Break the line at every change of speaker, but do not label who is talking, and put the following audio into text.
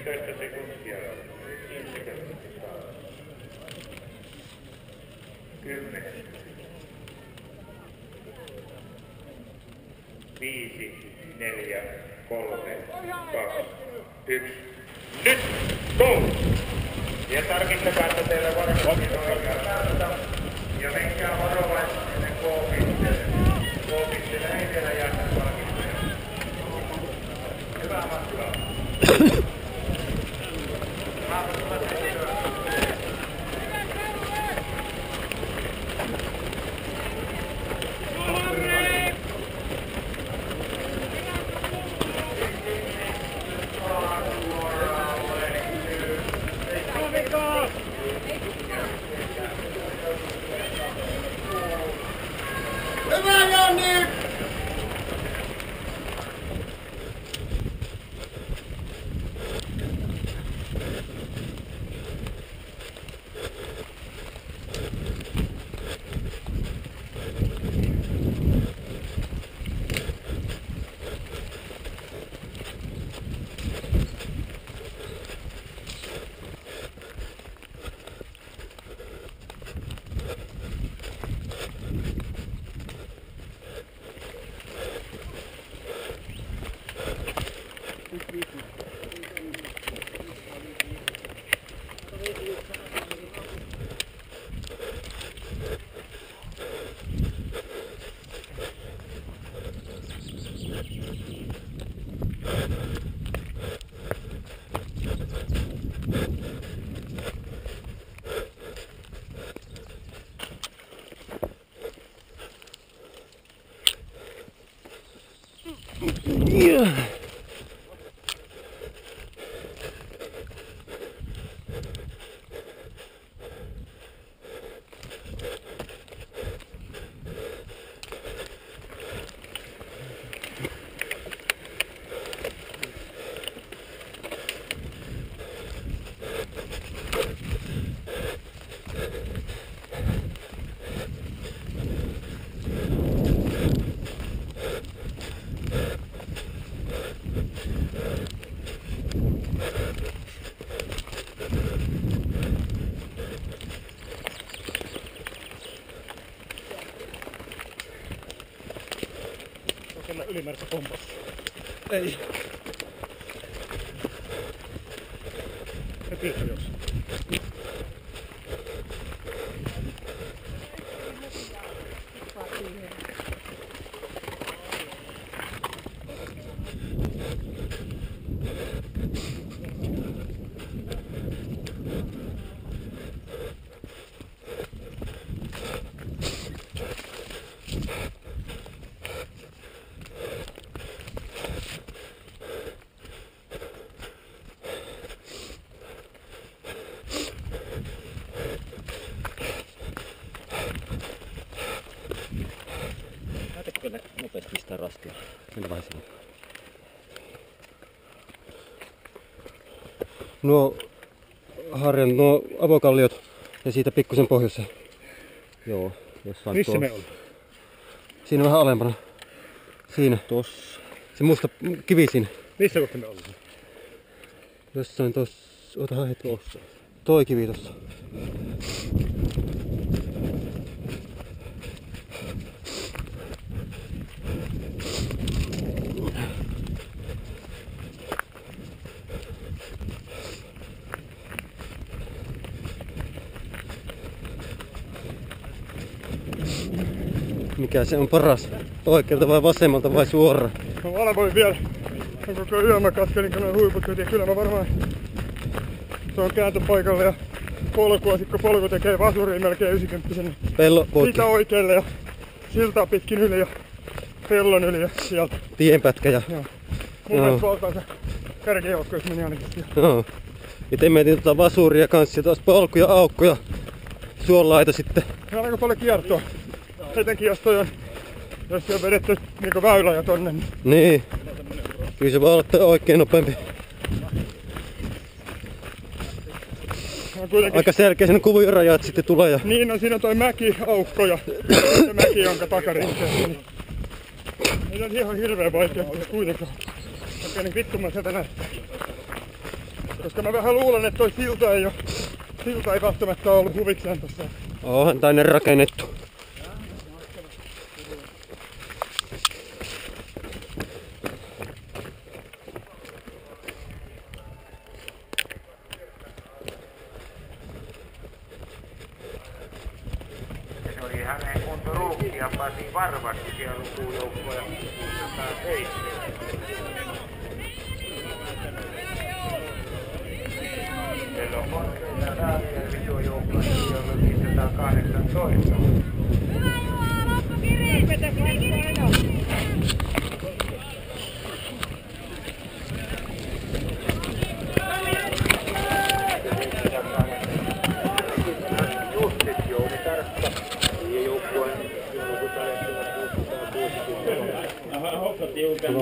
15 sekuntia. 10. 5, 4, 3, 2, 1. Nyt! Go! Ja tarkistakaa, että teillä varmasti on oikea tarta. Ja menkää varovaisesti ennen K-pisteelle. K-pisteelle ei vielä jäädä palkintoja. Hyvää matkaa.
Hyvä Jonni!
Yeah.
Ylimääräistä kompassa.
Ei.
Se tietää jos.
Kyllä nopeasti pistää rastia. Mennä vähän sinne. Nuo harjan, nuo avokalliot ja siitä pikkusen pohjoiseen. Joo, jossain
Missä
tuo.
me ollaan?
Siinä vähän alempana. Siinä.
Tossa.
Se musta kivi siinä.
Missä kohta me ollaan?
Jossain tossa. Otahan hetki. Tossa. Toi kivi tossa. Mikä se on paras? Oikealta vai vasemmalta vai suoraan?
Mä valvoin vielä. Mä koko yön mä katselin kun ne huiput ja kyllä mä varmaan se on kääntöpaikalla ja polkua, sit kun polku tekee vasuriin melkein 90-sen.
Pello poikki.
Siitä oikealle ja siltaa pitkin yli ja pellon yli ja sieltä.
Tienpätkä ja...
Joo. Mun mielestä valtaansa kärkijoukko, jos meni ainakin siellä.
Joo. Ja te mietin vasuria kanssa ja taas polkuja, aukkoja, suolaita sitten.
Ja aika paljon kiertoa. Etenkin jos toi on, jos on vedetty niinku väylä tonne.
Niin. Kyllä se voi olla oikein nopeampi. Aika selkeä sen kuvioirajat sitten tulee. Ja...
Niin on siinä toi mäkiaukko ja se mäki, jonka takarinteessä. Niin... Ei on ihan hirveen vaikea, mutta kuitenkaan. Okei, niin vittu mä sieltä näistä. Koska mä vähän luulen, että toi silta ei välttämättä ollut huvikseen tossa.
Onhan tänne rakennettu.
Se oli Hämeen kunto ruuhkia, Pasi varmasti siellä lukujoukkoja. Siellä on Korkeita ja Raajärvi tuo joukkoja, jolla 518. Justit Jouni Tarkka ja joukkueen lukutalehtivat 660.
Aha, hoppa tiukan.